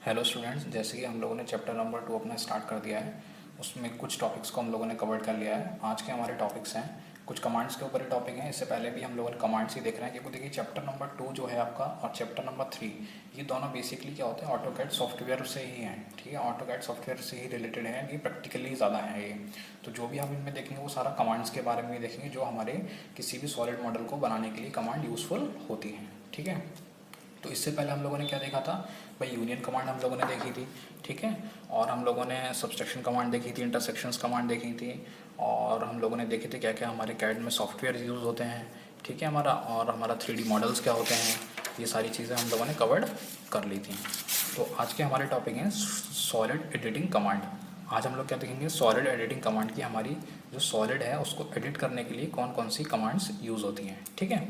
Hello students, जैसे कि हम लोगों ने चैप्टर नंबर 2 अपना स्टार्ट कर दिया है। उसमें कुछ टॉपिक्स को हम लोगों ने कवर कर लिया है। आज के हमारे टॉपिक्स हैं कुछ कमांड्स के ऊपर ही टॉपिक हैं। इससे पहले भी हम लोगों ने कमांड्स ही देख रहे हैं, क्योंकि देखिए चैप्टर नंबर 2 जो है आपका और चैप्टर नंबर 3 ये दोनों बेसिकली क्या होते हैं, ऑटोकैड सॉफ्टवेयर से ही हैं। ठीक है, ऑटोकैड सॉफ्टवेयर से ही रिलेटेड है, ये प्रैक्टिकली ज़्यादा है ये। तो जो भी हम इनमें देखेंगे वो सारा कमांड्स के बारे में ही देखेंगे, जो हमारे किसी भी सॉलिड मॉडल को बनाने के लिए कमांड यूज़फुल होती हैं। ठीक है, तो इससे पहले हम लोगों ने क्या देखा था भाई, यूनियन कमांड हम लोगों ने देखी थी। ठीक है, और हम लोगों ने सबट्रैक्शन कमांड देखी थी, इंटरसेक्शंस कमांड देखी थी, और हम लोगों ने देखे थे क्या क्या हमारे कैड में सॉफ्टवेयर यूज़ होते हैं। ठीक है, हमारा 3D मॉडल्स क्या होते हैं, ये सारी चीज़ें हम लोगों ने कवर्ड कर ली थी। तो आज के हमारे टॉपिक हैं सॉलिड एडिटिंग कमांड। आज हम लोग क्या देखेंगे, सॉलिड एडिटिंग कमांड की हमारी जो सॉलिड है उसको एडिट करने के लिए कौन कौन सी कमांड्स यूज़ होती हैं। ठीक है,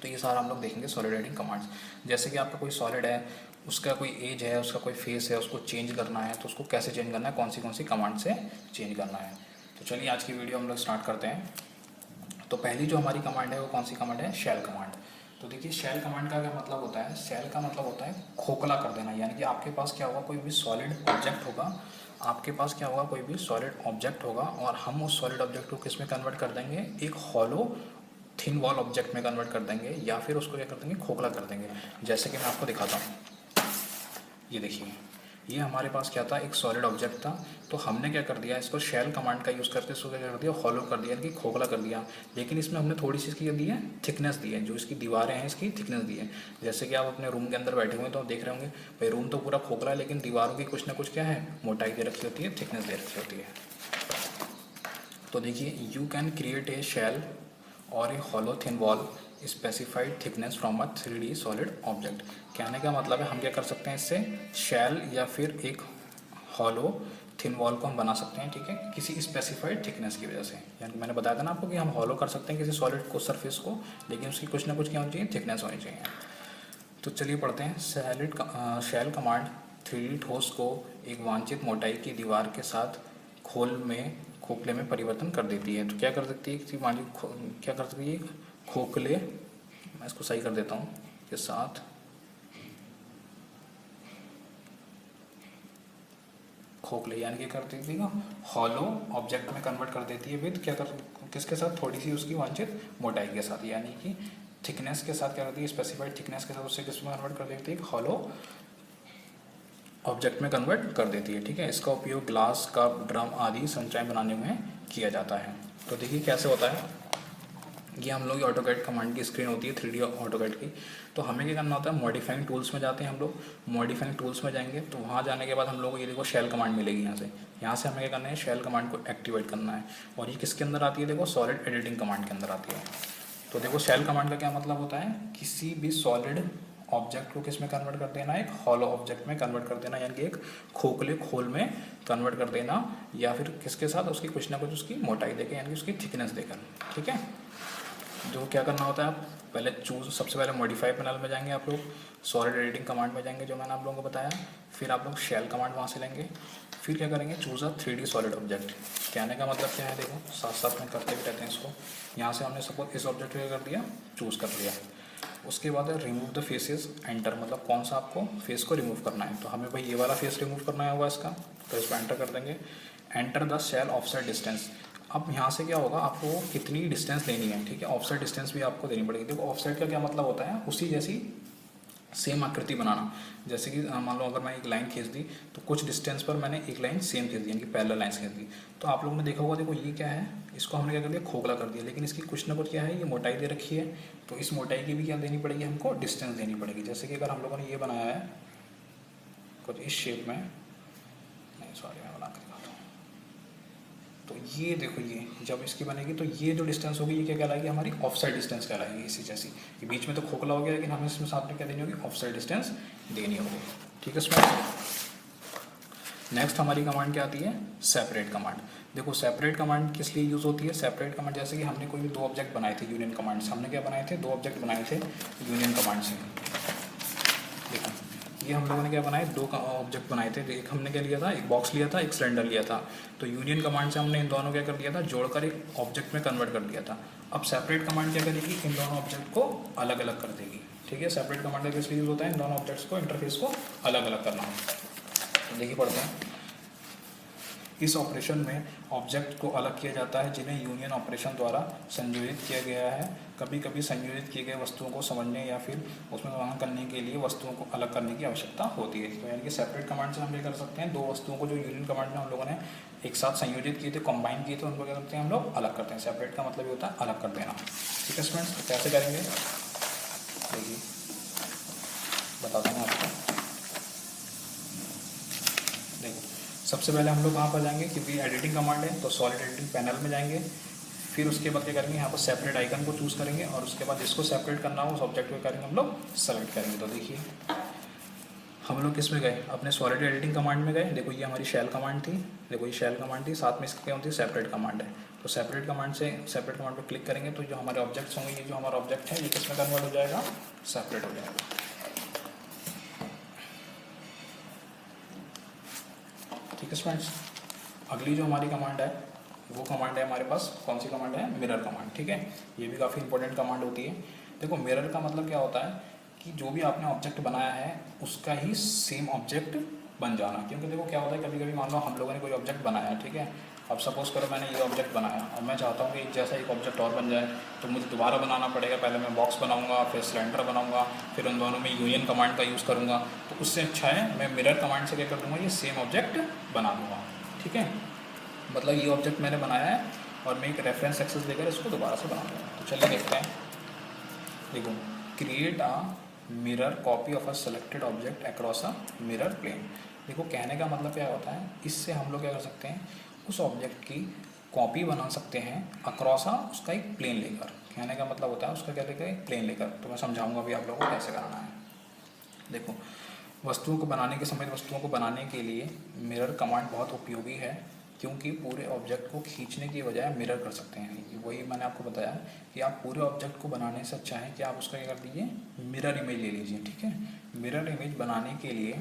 तो ये सारा हम लोग देखेंगे सॉलिड एडिटिंग कमांड्स। जैसे कि आपका कोई सॉलिड है, उसका कोई एज है, उसका कोई फेस है, उसको चेंज करना है तो उसको कैसे चेंज करना है, कौन सी कमांड से चेंज करना है। तो चलिए आज की वीडियो हम लोग स्टार्ट करते हैं। तो पहली जो हमारी कमांड है वो कौन सी कमांड है, शेल कमांड। तो देखिए शेल कमांड का क्या मतलब होता है, शेल का मतलब होता है खोखला कर देना। यानी कि आपके पास क्या होगा, कोई भी सॉलिड ऑब्जेक्ट होगा, आपके पास क्या होगा, कोई भी सॉलिड ऑब्जेक्ट होगा, और हम उस सॉलिड ऑब्जेक्ट को किस में कन्वर्ट कर देंगे, एक हॉलो थिन वॉल ऑब्जेक्ट में कन्वर्ट कर देंगे, या फिर उसको क्या कर देंगे, खोखला कर देंगे। जैसे कि मैं आपको दिखाता हूँ, ये देखिए, ये हमारे पास क्या था, एक सॉलिड ऑब्जेक्ट था। तो हमने क्या कर दिया, इसको शेल कमांड का यूज़ करके इसको क्या कर दिया, हॉलो कर दिया, यानी कि खोखला कर दिया। लेकिन इसमें हमने थोड़ी सी इसकी दी है, थिकनेस दी है, जो इसकी दीवारें हैं इसकी थिकनेस दी है। जैसे कि आप अपने रूम के अंदर बैठे हुए हैं तो आप देख रहे होंगे भाई, रूम तो पूरा खोखला है, लेकिन दीवारों की कुछ ना कुछ क्या है, मोटाई दे रखी होती है, थिकनेस दे रखी होती है। तो देखिए, you can create a shell or a hollow thin wall specified thickness from a 3D solid object. कहने का मतलब है हम क्या कर सकते हैं, इससे शेल या फिर एक हॉलो थिन वॉल को हम बना सकते हैं। ठीक है, किसी स्पेसिफाइड थिकनेस की वजह से। यानी मैंने बताया था ना आपको कि हम हॉलो कर सकते हैं किसी सॉलिड को, सरफेस को, लेकिन उसकी कुछ ना कुछ क्या होनी चाहिए, थिकनेस होनी चाहिए। तो चलिए पढ़ते हैं। शेल कमांड 3D ठोस को एक वांछित मोटाई की दीवार के साथ खोखले में परिवर्तन कर देती है। तो क्या कर सकती है, किसी क्या कर सकती है, खोखले, मैं इसको सही कर देता हूँ, के साथ खोखले, यानी कि कर देती है हॉलो ऑब्जेक्ट में कन्वर्ट कर देती है विद क्या कर, किसके साथ, थोड़ी सी उसकी वांछित मोटाई के साथ, यानी कि थिकनेस के साथ क्या करती है, स्पेसिफाइड थिकनेस के साथ उससे किस में कन्वर्ट कर देती है, हॉलो ऑब्जेक्ट में कन्वर्ट कर देती है। ठीक है, इसका उपयोग ग्लास, कप, ड्रम आदि संरचनाएं बनाने में किया जाता है। तो देखिए कैसे होता है, ये हम लोग ऑटोकैड कमांड की स्क्रीन होती है 3D ऑटोकैड की। तो हमें क्या करना होता है, मॉडिफाइंग टूल्स में जाते हैं हम लोग। मॉडिफाइंग टूल्स में जाएंगे तो वहाँ जाने के बाद हम लोग को ये देखो शेल कमांड मिलेगी। यहाँ से हमें क्या करना है, शेल कमांड को एक्टिवेट करना है। और ये किसके अंदर आती है, देखो सॉलिड एडिटिंग कमांड के अंदर आती है। तो देखो शेल कमांड का क्या मतलब होता है, किसी भी सॉलिड ऑब्जेक्ट को किस में कन्वर्ट कर देना, एक हॉलो ऑब्जेक्ट में कन्वर्ट कर देना, यानी कि एक खोखले खोल में कन्वर्ट कर देना, या फिर किसके साथ, उसकी कुछ ना कुछ उसकी मोटाई देकर, यानी कि उसकी थिकनेस देकर। ठीक है, जो क्या करना होता है, आप पहले सबसे पहले मॉडिफाई पैनल में जाएंगे, आप लोग सॉलिड एडिटिंग कमांड में जाएंगे जो मैंने आप लोगों को बताया। फिर आप लोग शेल कमांड वहाँ से लेंगे। फिर क्या करेंगे, चूज़ अ 3D सॉलिड ऑब्जेक्ट। कहने का मतलब क्या है, देखो साथ साथ में करते भी रहते हैं इसको। यहाँ से हमने सपोज इस ऑब्जेक्ट को कर दिया, चूज़ कर लिया। उसके बाद रिमूव द फेसेस, एंटर, मतलब कौन सा आपको फेस को रिमूव करना है। तो हमें भाई ये वाला फेस रिमूव करना होगा इसका, तो इसको एंटर कर देंगे। Enter the shell offset distance. अब यहाँ से क्या होगा, आपको कितनी डिस्टेंस लेनी है। ठीक है, ऑफसेट डिस्टेंस भी आपको देनी पड़ेगी। देखो ऑफसेट का क्या मतलब होता है, उसी जैसी सेम आकृति बनाना। जैसे कि मान लो अगर मैं एक लाइन खींच दी तो कुछ डिस्टेंस पर मैंने एक लाइन सेम खींच दी, यानी कि पैरेलल लाइन खींच दी। तो आप लोगों ने देखा होगा, देखो ये क्या है, इसको हमने क्या कर दिया, खोखला कर दिया, लेकिन इसकी कुछ ना कुछ क्या है, ये मोटाई दे रखी है। तो इस मोटाई की भी क्या देनी पड़ेगी, हमको डिस्टेंस देनी पड़ेगी। जैसे कि अगर हम लोगों ने ये बनाया है कुछ इस शेप में, नहीं सॉरी मैं बना कर दिखाता हूँ। तो ये देखो, ये जब इसकी बनेगी तो ये जो डिस्टेंस होगी ये क्या कहलाएगी, हमारी ऑफसाइड डिस्टेंस कहलाएगी। इसी जैसी ये बीच में तो खोखला हो गया, लेकिन हमें इसमें साथ में क्या देनी होगी, ऑफसाइड डिस्टेंस देनी होगी। ठीक है, इसमें नेक्स्ट हमारी कमांड क्या आती है, सेपरेट कमांड। देखो सेपरेट कमांड किस लिए यूज़ होती है, सेपरेट कमांड जैसे कि हमने कोई भी दो ऑब्जेक्ट बनाए थे यूनियन कमांड से। हमने क्या बनाए थे, दो ऑब्जेक्ट बनाए थे यूनियन कमांड से। देखो ये हम लोगों ने क्या बनाए, दो ऑब्जेक्ट बनाए थे। एक हमने क्या लिया था, एक बॉक्स लिया था, एक सिलेंडर लिया था। तो यूनियन कमांड से हमने इन दोनों क्या कर दिया था, जोड़कर एक ऑब्जेक्ट में कन्वर्ट कर दिया था। अब सेपरेट कमांड क्या करेगी, इन दोनों ऑब्जेक्ट को अलग अलग कर देगी। ठीक है, सेपरेट कमांड का इसलिए यूज होता है इन दोनों ऑब्जेक्ट्स को इंटरफेस को अलग अलग करना। तो देखिए पढ़ते हैं। इस ऑपरेशन में ऑब्जेक्ट को अलग किया जाता है जिन्हें यूनियन ऑपरेशन द्वारा संयोजित किया गया है। कभी कभी संयोजित किए गए वस्तुओं को समझने या फिर उसमें समाधान करने के लिए वस्तुओं को अलग करने की आवश्यकता होती है। तो यानी कि सेपरेट कमांड से हम ये कर सकते हैं, दो वस्तुओं को जो यूनियन कमांड में हम लोगों ने एक साथ संयोजित किए थे, कंबाइन किए थे, उनको क्या करते हैं हम लोग अलग करते हैं। सेपरेट का मतलब ये होता है अलग कर देना। ठीक है स्टूडेंट्स, तो कैसे करेंगे देखिए बताता हूँ आपको। देखो सबसे पहले हम लोग कहाँ पर जाएंगे, क्योंकि एडिटिंग कमांड है तो सॉलिड एडिटिंग पैनल में जाएंगे। फिर उसके बाद क्या करेंगे, यहाँ पर सेपरेट आइकन को चूज़ करेंगे और उसके बाद जिसको सेपरेट करना हो उस ऑब्जेक्ट को करेंगे हम लोग सेलेक्ट करेंगे। तो देखिए हम लोग किस में गए, अपने सॉलिड एडिटिंग कमांड में गए। देखो ये हमारी शेल कमांड थी, देखो ये शेल कमांड थी, साथ में इसकी क्या होती है सेपरेट कमांड है। तो सेपरेट कमांड से सेपरेट कमांड पर क्लिक करेंगे तो जो हमारे ऑब्जेक्ट्स होंगे, ये जो हमारा ऑब्जेक्ट है ये किस में कन्वर्ट हो जाएगा, सेपरेट हो जाएगा। ठीक है स्टूडेंट्स, अगली जो हमारी कमांड है वो कमांड है हमारे पास, कौन सी कमांड है, मिरर कमांड। ठीक है, ये भी काफ़ी इंपॉर्टेंट कमांड होती है। देखो मिरर का मतलब क्या होता है कि जो भी आपने ऑब्जेक्ट बनाया है उसका ही सेम ऑब्जेक्ट बन जाना। क्योंकि देखो क्या होता है, कभी कभी मान लो हम लोगों ने कोई ऑब्जेक्ट बनाया, ठीक है, अब सपोज करो मैंने ये ऑब्जेक्ट बनाया और मैं चाहता हूँ कि एक जैसा एक ऑब्जेक्ट और बन जाए, तो मुझे दोबारा बनाना पड़ेगा। पहले मैं बॉक्स बनाऊंगा, फिर सिलेंडर बनाऊंगा, फिर उन दोनों में यूनियन कमांड का यूज़ करूँगा। तो उससे अच्छा है मैं मिरर कमांड से क्या कर दूँगा, ये सेम ऑब्जेक्ट बना दूँगा। ठीक है, मतलब ये ऑब्जेक्ट मैंने बनाया है और मैं एक रेफरेंस एक्सेस लेकर इसको दोबारा से बना दूँगा। तो चलिए देखते हैं। देखो create a mirror copy of a selected object across a mirror plane. देखो कहने का मतलब क्या होता है, इससे हम लोग क्या कर सकते हैं, उस ऑब्जेक्ट की कॉपी बना सकते हैं अक्रॉस अ उसका एक प्लेन लेकर। कहने का मतलब होता है उसका क्या लेकर, एक प्लेन लेकर। तो मैं समझाऊंगा अभी आप लोगों को कैसे करना है। देखो वस्तुओं को बनाने के समय वस्तुओं को बनाने के लिए मिरर कमांड बहुत उपयोगी है, क्योंकि पूरे ऑब्जेक्ट को खींचने की बजाय मिरर कर सकते हैं। वही मैंने आपको बताया कि आप पूरे ऑब्जेक्ट को बनाने से अच्छा है कि आप उसका क्या कर दीजिए, मिरर इमेज ले लीजिए। ठीक है, मिरर इमेज बनाने के लिए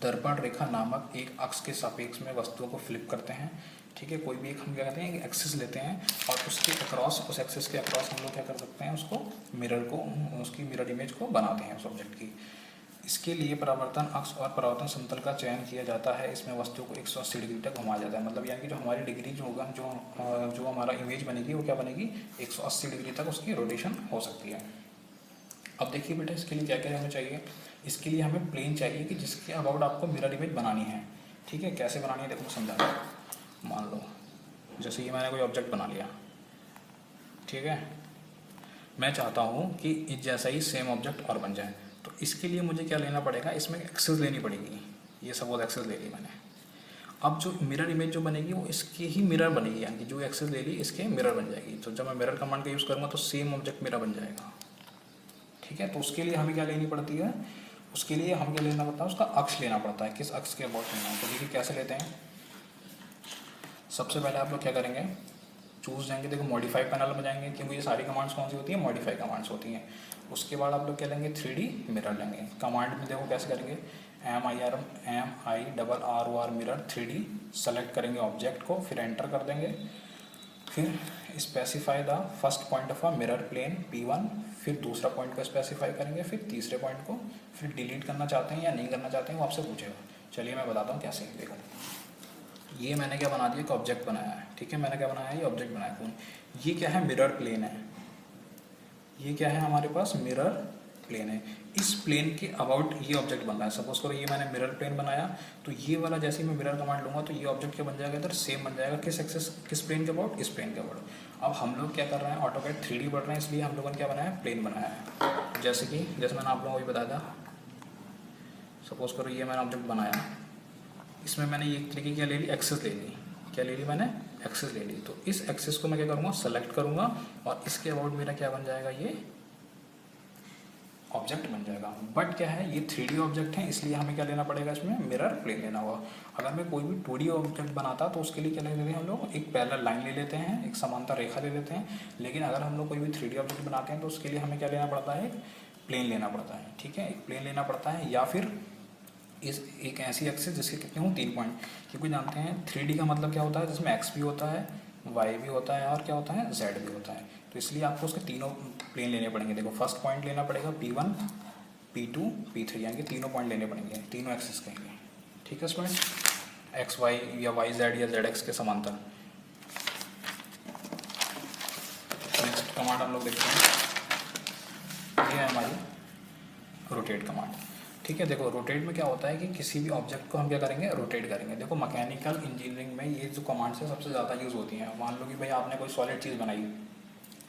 दर्पण रेखा नामक एक अक्ष के सापेक्ष में वस्तुओं को फ्लिप करते हैं। ठीक है, कोई भी एक हम क्या कहते हैं, एक एक्सिस लेते हैं और उसके अक्रॉस, उस एक्सिस के अक्रॉस हम लोग क्या कर सकते हैं, उसको मिरर को, उसकी मिरर इमेज को बनाते हैं उस ऑब्जेक्ट की। इसके लिए परावर्तन अक्ष और परावर्तन समतल का चयन किया जाता है। इसमें वस्तु को 180 डिग्री तक घुमाया जाता है। मतलब यानी कि जो हमारी डिग्री जो होगा, जो हमारा इमेज बनेगी वो क्या बनेगी, 180 डिग्री तक उसकी रोटेशन हो सकती है। अब देखिए बेटा इसके लिए क्या क्या हमें चाहिए। इसके लिए हमें प्लेन चाहिए कि जिसके अबाउट आपको मिरर इमेज बनानी है। ठीक है, कैसे बनानी है देखो समझा। मान लो जैसे ये मैंने कोई ऑब्जेक्ट बना लिया, ठीक है, मैं चाहता हूँ कि इस जैसा ही सेम ऑब्जेक्ट और बन जाए। तो इसके लिए मुझे क्या लेना पड़ेगा, इसमें एक्सेस लेनी पड़ेगी। ये सपोज एक्सेस ले ली मैंने। अब जो मिरर इमेज जो बनेगी वो इसकी ही मिरर बनेगी, यानी कि जो एक्सेस ले ली इसके मिरर बन जाएगी। तो जब मैं मिरर कमांड का यूज़ करूँगा तो सेम ऑब्जेक्ट मेरा बन जाएगा। ठीक है, तो उसके लिए हमें क्या लेनी पड़ती है, उसके लिए हमें क्या लेना पड़ता है, उसका अक्ष लेना पड़ता है, किस अक्ष के अबाउट लेना है। तो देखिए कैसे लेते हैं। सबसे पहले आप लोग क्या करेंगे, चूज़ जाएंगे, देखो मॉडिफाई पैनल में जाएंगे, क्योंकि ये सारी कमांड्स कौन सी होती हैं, मॉडिफाई कमांड्स होती हैं। उसके बाद आप लोग क्या लेंगे, 3D मिरर लेंगे। कमांड में देखो कैसे करेंगे, MIRR मिरर 3D सेलेक्ट करेंगे ऑब्जेक्ट को, फिर एंटर कर देंगे। फिर specify the first point of a mirror plane P1, फिर दूसरा पॉइंट को स्पेसिफाई करेंगे, फिर तीसरे पॉइंट को। फिर डिलीट करना चाहते हैं या नहीं करना चाहते हैं वो आपसे पूछेगा। चलिए मैं बताता हूँ कैसे। देखो ये मैंने क्या बना दिया, एक ऑब्जेक्ट बनाया है। ठीक है, मैंने क्या बनाया है, ये ऑब्जेक्ट बनाया है। ये क्या है, मिरर प्लेन है। ये क्या है हमारे पास, मिरर प्लेन है। इस प्लेन के अबाउट ये ऑब्जेक्ट बन रहा है। सपोज करो ये मैंने मिरर प्लेन बनाया, तो ये वाला जैसे ही मैं मिरर कमांड लूँगा तो ये ऑब्जेक्ट क्या बन जाएगा, इधर सेम बन जाएगा। किस एक्सेस, किस प्लेन के अबाउट, इस प्लेन के अबाउट। अब हम लोग क्या कर रहे हैं, ऑटोकैड 3D बढ़ रहे हैं, इसलिए हम लोगों ने क्या बनाया है, प्लेन बनाया है। जैसे मैंने आप लोगों को भी बताया था, सपोज करो ये मैंने ऑब्जेक्ट बनाया, इसमें मैंने ये तरीके क्या ले ली, एक्सेस ले ली। क्या ले ली मैंने, एक्सेस ले ली। तो इस एक्सेस को मैं क्या करूँगा, सेलेक्ट करूँगा और इसके अबाउट मेरा क्या बन जाएगा, ये ऑब्जेक्ट बन जाएगा। बट क्या है, ये 3D ऑब्जेक्ट है, इसलिए हमें क्या लेना पड़ेगा, इसमें मिरर प्लेन लेना होगा। अगर मैं कोई भी 2D ऑब्जेक्ट बनाता तो उसके लिए क्या ले लेते हैं हम लोग, एक पैरेलल लाइन ले लेते हैं, एक समांतर रेखा ले लेते हैं। लेकिन अगर हम लोग कोई भी 3D ऑब्जेक्ट बनाते हैं तो उसके लिए हमें क्या लेना पड़ता है, प्लेन लेना पड़ता है। ठीक है, एक प्लेन लेना पड़ता है, या फिर इस एक ऐसी एक्सिस जिसके कितने हों, 3 पॉइंट। क्योंकि जानते हैं 3D का मतलब क्या होता है, जिसमें एक्स भी होता है, वाई भी होता है और क्या होता है, जेड भी होता है। तो इसलिए आपको उसके तीनों प्लेन लेने पड़ेंगे। देखो फर्स्ट पॉइंट लेना पड़ेगा P1, P2, P3, यानी कि तीनों पॉइंट लेने पड़ेंगे, तीनों एक्सिस कहेंगे। ठीक है स्टूडेंट, एक्स वाई या वाई जेड या जेड एक्स के समांतर। नेक्स्ट कमांड हम लोग देखते हैं, ये है हमारी रोटेट कमांड। ठीक है, देखो रोटेट में क्या होता है कि किसी भी ऑब्जेक्ट को हम क्या करेंगे, रोटेट करेंगे। देखो मैकेनिकल इंजीनियरिंग में ये जो कमांड्स है सबसे ज़्यादा यूज़ होती हैं। मान लो कि भाई आपने कोई सॉलिड चीज़ बनाई,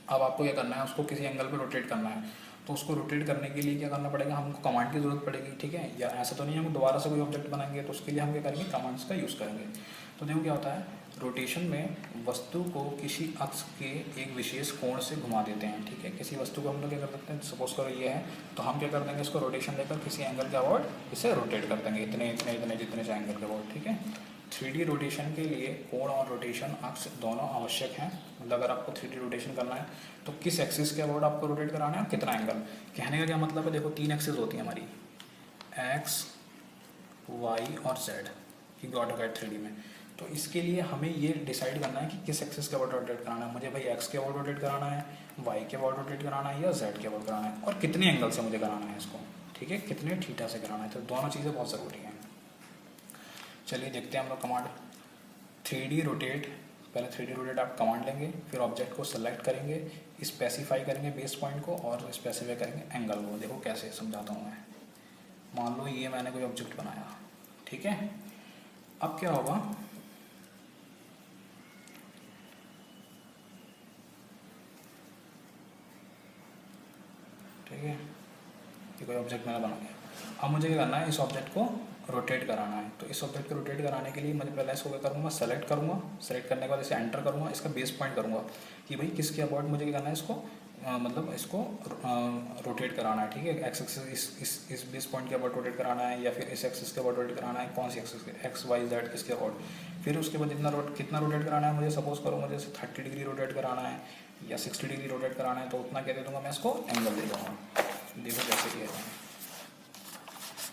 अब आपको क्या करना है, उसको किसी एंगल पे रोटेट करना है, तो उसको रोटेट करने के लिए क्या करना पड़ेगा, हमको कमांड की जरूरत पड़ेगी। ठीक है, या ऐसा तो नहीं हम दोबारा से कोई ऑब्जेक्ट बनाएंगे, तो उसके लिए हम क्या करेंगे, कमांड्स का यूज़ करेंगे। तो देखो क्या होता है, रोटेशन में वस्तु को किसी अक्ष के एक विशेष कोण से घुमा देते हैं। ठीक है, किसी वस्तु को हम लोग क्या कर सकते हैं, सपोज करो ये है, तो हम क्या कर देंगे, इसको रोटेशन देकर किसी एंगल के अबाउट इसे रोटेट कर देंगे, इतने इतने इतने जितने से एंगल के अबाउट। ठीक है, 3D रोटेशन के लिए कोण और रोटेशन अक्ष दोनों आवश्यक हैं। मतलब अगर आपको 3D रोटेशन करना है तो किस एक्सिस के अबाउट आपको रोटेट कराना है और कितना एंगल। कहने का क्या मतलब है, देखो 3 एक्सिस होती है हमारी, एक्स, वाई और जेड, क्योंकि ऑटोकैड 3D में। तो इसके लिए हमें ये डिसाइड करना है कि किस एक्सिस के अबाउट रोटेट कराना है। मुझे भाई एक्स के अबाउट रोटेट कराना है, वाई के अबाउट रोटेट कराना है या जेड के अबाउट कराना है, और कितने एंगल से मुझे कराना है इसको। ठीक है, कितने थीटा से कराना है। तो दोनों चीज़ें बहुत ज़रूरी हैं। चलिए देखते हैं हम लोग कमांड 3D रोटेट। पहले 3D रोटेट आप कमांड लेंगे, फिर ऑब्जेक्ट को सेलेक्ट करेंगे, स्पेसिफाई करेंगे बेस पॉइंट को और स्पेसिफाई करेंगे एंगल को। देखो कैसे समझाता हूँ मैं। मान लो ये मैंने कोई ऑब्जेक्ट बनाया, ठीक है, अब क्या होगा, ठीक है, ये कोई ऑब्जेक्ट मैंने बना लिया। अब मुझे क्या करना है, इस ऑब्जेक्ट को रोटेट कराना है। तो इस ऑब्जेक्ट को रोटेट कराने के लिए मुझे पहले इसको क्या करूँगा, सेलेक्ट करूँगा, सेलेक्ट करने के बाद इसे एंटर करूँगा, इसका बेस पॉइंट करूँगा कि भाई किसके अबाउट मुझे क्या करना है, इसको मतलब इसको रोटेट कराना है। ठीक है, एक्स एक्सिस इस बेस पॉइंट के अबाउट रोटेट कराना है, या फिर इस एक्सिस के अबाउट रोटेट कराना है, कौन सी एक्सिस के, एक्स वाई जेड किसके अबाउट। फिर उसके बाद कितना रोटेट कराना है मुझे, सपोज करो मुझे 30 डिग्री रोटेट कराना है या 60 डिग्री रोटेट कराना है, तो उतना क्या दे दूँगा मैं, इसको एंगल दे दूँगा। देखो कैसे किया जाए,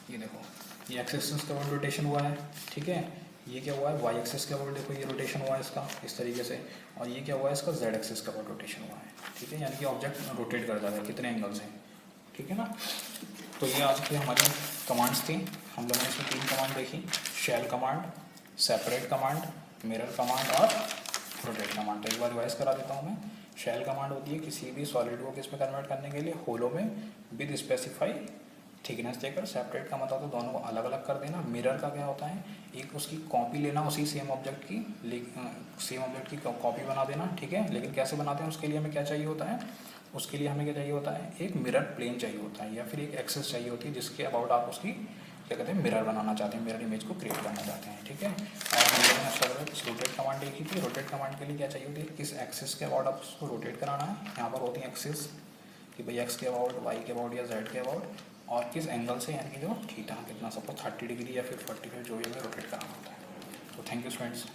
ये देखो ये एक्स एक्सिस का अबाउट रोटेशन हुआ है। ठीक है, ये क्या हुआ है, वाई एक्सिस के अबाउट, देखो ये रोटेशन हुआ है इसका इस तरीके से, और ये क्या हुआ है, इसका जेड एक्सिस का अबाउट रोटेशन हुआ है। ठीक है, यानी कि ऑब्जेक्ट रोटेट कर जाता है कितने एंगल से। ठीक है ना, तो ये आज की हमारी कमांड्स थी। हम लोगों ने इसमें 3 कमांड देखी, shell command, separate command, mirror command और रोटेट कमांड। तो एक बार रिवाइज करा देता हूँ मैं। शेल कमांड होती है किसी भी सॉलिड को किस में कन्वर्ट करने के लिए, होलो में विद स्पेसिफाई थिकनेस देकर। सेपरेट का मतलब तो दोनों को अलग अलग कर देना। मिरर का क्या होता है, एक उसकी कॉपी लेना उसी सेम ऑब्जेक्ट की, सेम ऑब्जेक्ट की कॉपी बना देना। ठीक है, लेकिन कैसे बनाते हैं, उसके लिए हमें क्या चाहिए होता है, उसके लिए हमें क्या चाहिए होता है, एक मिरर प्लेन चाहिए होता है, या फिर एक एक्सेस चाहिए होती है जिसके अबाउट आप उसकी क्या कहते हैं, मिरर बनाना चाहते हैं, मिरर इमेज को क्रिएट करना चाहते हैं। ठीक है, और हम लोगों ने रोटेट कमांड देखी थी। रोटेट कमांड के लिए क्या चाहिए होती है, किस एक्सिस के अबाउट आप उसको रोटेट कराना है। यहाँ पर होती है एक्सिस कि भाई एक्स के अबाउट, वाई के अबाउट या जेड के अबाउट, और किस एंगल से, यानी कि जो थीटा कितना, सपोज 30 डिग्री या फिर 45 जो भी हमें रोटेट कराना होता है। तो थैंक यू स्टूडेंट्स।